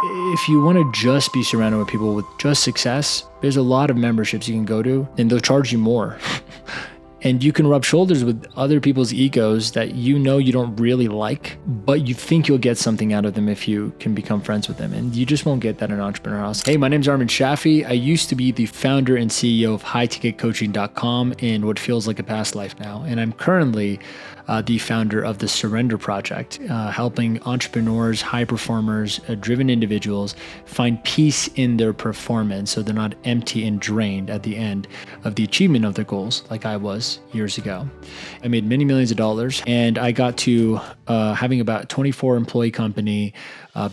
if you want to just be surrounded with people with just success, there's a lot of memberships you can go to and they'll charge you more. And you can rub shoulders with other people's egos that you know you don't really like, but you think you'll get something out of them if you can become friends with them. And you just won't get that in Entrepreneur House. Hey, my name's Armin Shafee. I used to be the founder and CEO of highticketcoaching.com in what feels like a past life now. And I'm currently the founder of the Surrender Project, helping entrepreneurs, high performers, driven individuals find peace in their performance so they're not empty and drained at the end of the achievement of their goals, like I was years ago. I made many millions of dollars, and I got to having about 24 employee company.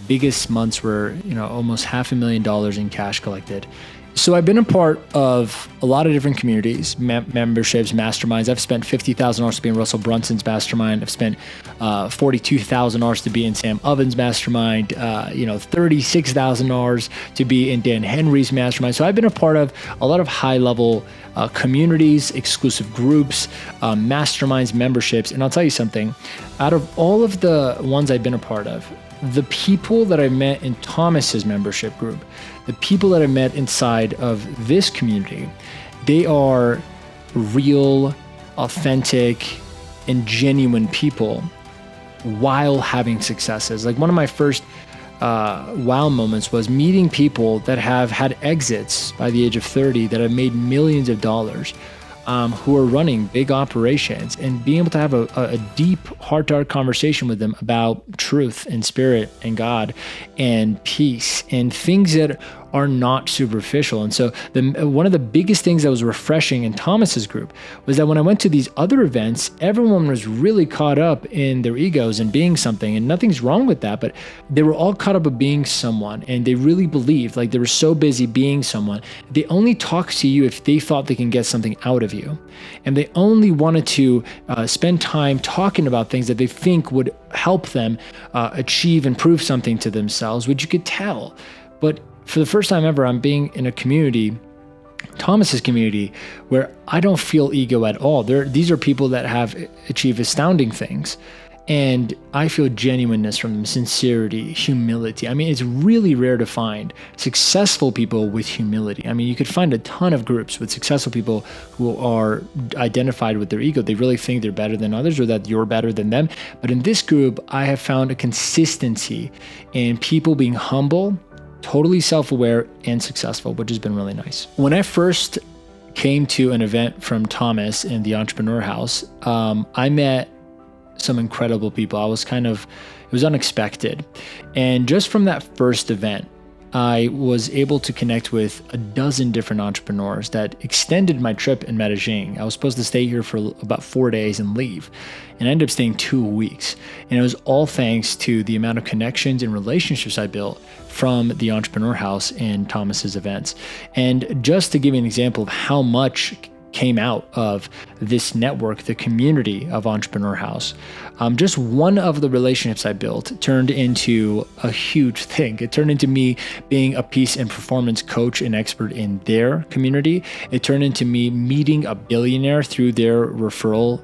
Biggest months were almost $500,000 in cash collected. So I've been a part of a lot of different communities, memberships, masterminds. I've spent $50,000 to be in Russell Brunson's mastermind. I've spent $42,000 to be in Sam Ovens' mastermind, $36,000 to be in Dan Henry's mastermind. So I've been a part of a lot of high-level communities, exclusive groups, masterminds, memberships. And I'll tell you something, out of all of the ones I've been a part of, the people that I met in Thomas's membership group, the people that I met inside of this community, they are real, authentic, and genuine people while having successes. Like one of my first wow moments was meeting people that have had exits by the age of 30 that have made millions of dollars, who are running big operations, and being able to have a deep heart-to-heart conversation with them about truth and spirit and God and peace and things that are not superficial. And so one of the biggest things that was refreshing in Thomas's group was that when I went to these other events, everyone was really caught up in their egos and being something, and nothing's wrong with that, but they were all caught up in being someone, and they really believed, like they were so busy being someone, they only talk to you if they thought they can get something out of you. And they only wanted to spend time talking about things that they think would help them achieve and prove something to themselves, which you could tell. But for the first time ever, I'm being in a community, Thomas's community, where I don't feel ego at all. These are people that have achieved astounding things, and I feel genuineness from them, sincerity, humility. I mean, it's really rare to find successful people with humility. I mean, you could find a ton of groups with successful people who are identified with their ego. They really think they're better than others or that you're better than them. But in this group, I have found a consistency in people being humble, totally self-aware, and successful, which has been really nice. When I first came to an event from Thomas in the Entrepreneur House, I met some incredible people. It was unexpected. And just from that first event, I was able to connect with a dozen different entrepreneurs that extended my trip in Medellin. I was supposed to stay here for about 4 days and leave, and I ended up staying 2 weeks. And it was all thanks to the amount of connections and relationships I built from the Entrepreneur House and Thomas's events. And just to give you an example of how much came out of this network, the community of Entrepreneur House, just one of the relationships I built turned into a huge thing. It turned into me being a peace and performance coach and expert in their community. It turned into me meeting a billionaire through their referral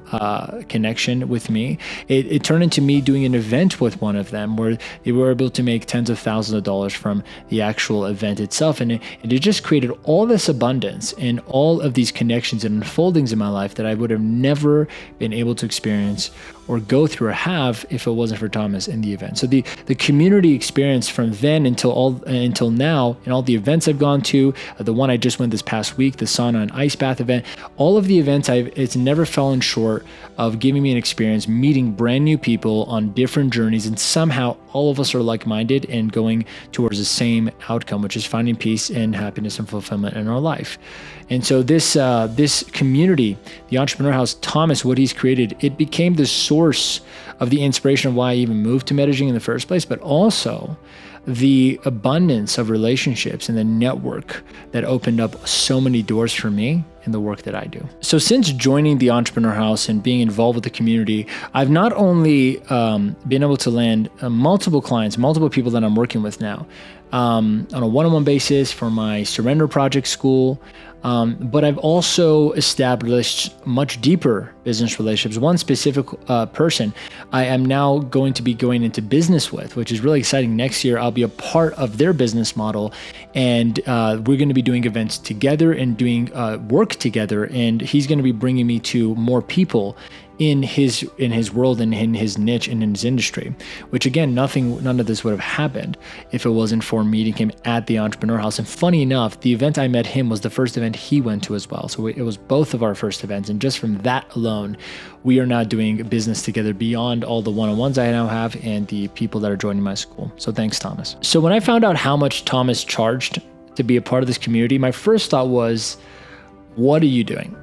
connection with me. It turned into me doing an event with one of them where they were able to make tens of thousands of dollars from the actual event itself. And it just created all this abundance and all of these connections and unfoldings in my life that I would have never been able to experience or go through or have if it wasn't for Thomas in the event. So the community experience from then until now, and all the events I've gone to, the one I just went this past week, the sauna and ice bath event, all of the events it's never fallen short of giving me an experience, meeting brand new people on different journeys, and somehow all of us are like-minded and going towards the same outcome, which is finding peace and happiness and fulfillment in our life. And so this community, the Entrepreneur House, Thomas, what he's created, it became the source of the inspiration of why I even moved to Medellin in the first place, but also the abundance of relationships and the network that opened up so many doors for me in the work that I do. So since joining the Entrepreneur House and being involved with the community, I've not only been able to land multiple clients, multiple people that I'm working with now on a one-on-one basis for my Surrender Project school, but I've also established much deeper business relationships. One specific person I am now going to be going into business with, which is really exciting. Next year, I'll be a part of their business model, and we're going to be doing events together and doing work together. And he's going to be bringing me to more people in his world and in his niche and in his industry, which again, none of this would have happened if it wasn't for meeting him at the Entrepreneur House. And funny enough, the event I met him was the first event he went to as well. So it was both of our first events. And just from that alone, we are now doing business together beyond all the one-on-ones I now have and the people that are joining my school. So thanks, Thomas. So when I found out how much Thomas charged to be a part of this community, my first thought was, what are you doing?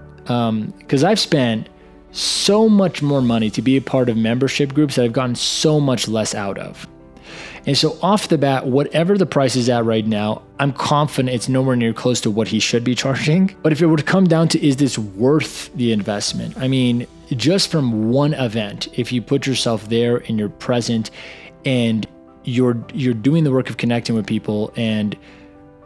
Because I've spent so much more money to be a part of membership groups that I've gotten so much less out of. And so off the bat, whatever the price is at right now, I'm confident it's nowhere near close to what he should be charging. But if it were to come down to, is this worth the investment? I mean, just from one event, if you put yourself there and you're present and you're doing the work of connecting with people and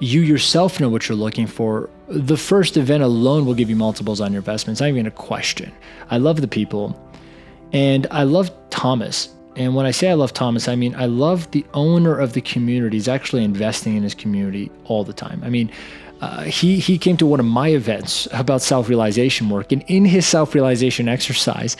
you yourself know what you're looking for, the first event alone will give you multiples on your investments. Not even a question. I love the people and I love Thomas. And when I say I love Thomas, I mean, I love the owner of the community. He's actually investing in his community all the time. I mean, he came to one of my events about self-realization work. And in his self-realization exercise,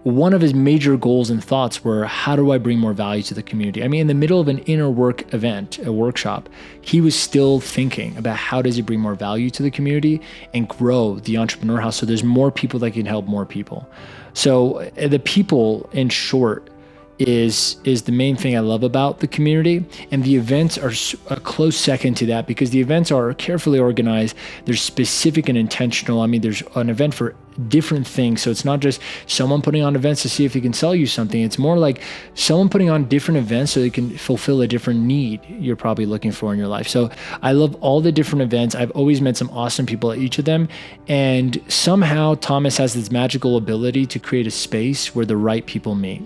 one of his major goals and thoughts were, how do I bring more value to the community? I mean, in the middle of an inner work event, a workshop, he was still thinking about how does he bring more value to the community and grow the Entrepreneur House so there's more people that can help more people. So the people, in short, is the main thing I love about the community. And the events are a close second to that because the events are carefully organized. They're specific and intentional. I mean, there's an event for different things. So it's not just someone putting on events to see if they can sell you something. It's more like someone putting on different events so they can fulfill a different need you're probably looking for in your life. So I love all the different events. I've always met some awesome people at each of them. And somehow Thomas has this magical ability to create a space where the right people meet.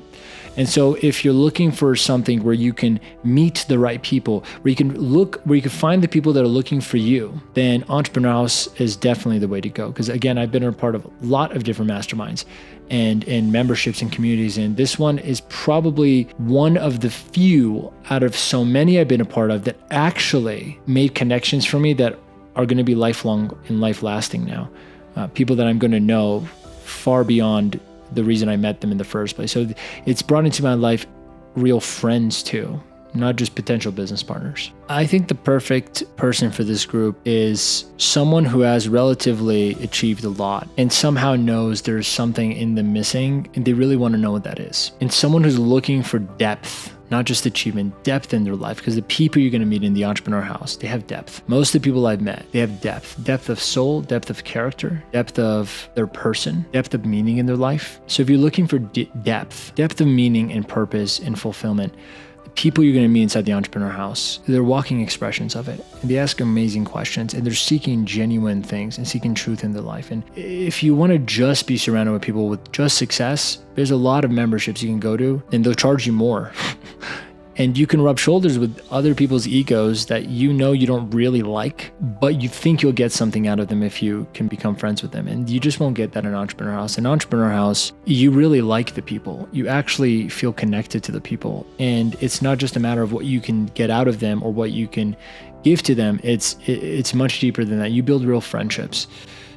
And so if you're looking for something where you can meet the right people, where you can find the people that are looking for you, then Entrepreneur House is definitely the way to go. Because again, I've been a part of a lot of different masterminds and memberships and communities. And this one is probably one of the few out of so many I've been a part of that actually made connections for me that are going to be lifelong and life lasting now. People that I'm going to know far beyond the reason I met them in the first place. So it's brought into my life real friends too, not just potential business partners. I think the perfect person for this group is someone who has relatively achieved a lot and somehow knows there's something in them missing and they really want to know what that is. And someone who's looking for depth, not just achievement, depth in their life, because the people you're going to meet in the Entrepreneur House, they have depth. Most of the people I've met, they have depth of soul, depth of character, depth of their person, depth of meaning in their life. So if you're looking for depth of meaning and purpose and fulfillment, the people you're going to meet inside the Entrepreneur House, they're walking expressions of it. And they ask amazing questions and they're seeking genuine things and seeking truth in their life. And if you want to just be surrounded with people with just success, there's a lot of memberships you can go to and they'll charge you more. And you can rub shoulders with other people's egos that you know you don't really like, but you think you'll get something out of them if you can become friends with them. And you just won't get that in Entrepreneur House. In Entrepreneur House, you really like the people. You actually feel connected to the people. And it's not just a matter of what you can get out of them or what you can give to them. It's much deeper than that. You build real friendships.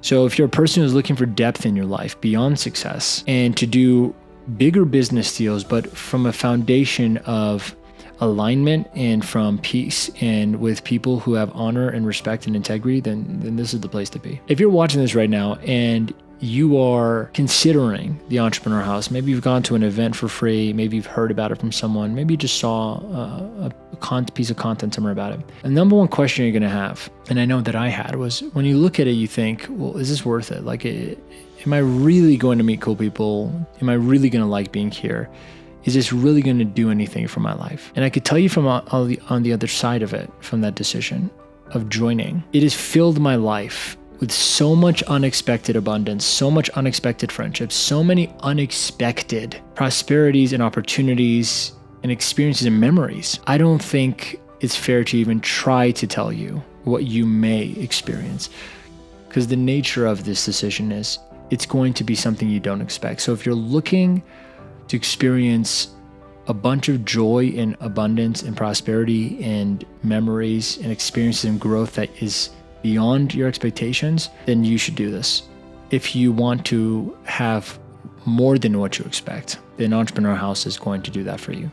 So if you're a person who's looking for depth in your life beyond success and to do bigger business deals, but from a foundation of alignment and from peace and with people who have honor and respect and integrity, then this is the place to be. If you're watching this right now and you are considering the Entrepreneur House, maybe you've gone to an event for free, maybe you've heard about it from someone, maybe you just saw a piece of content somewhere about it. The number one question you're going to have, and I know that I had, was when you look at it, you think, well, is this worth it? Like, am I really going to meet cool people? Am I really going to like being here? Is this really going to do anything for my life? And I could tell you from on the other side of it, from that decision of joining, it has filled my life with so much unexpected abundance, so much unexpected friendships, so many unexpected prosperities and opportunities and experiences and memories, I don't think it's fair to even try to tell you what you may experience, because the nature of this decision is it's going to be something you don't expect. So if you're looking to experience a bunch of joy and abundance and prosperity and memories and experiences and growth that is beyond your expectations, then you should do this. If you want to have more than what you expect, then Entrepreneur House is going to do that for you.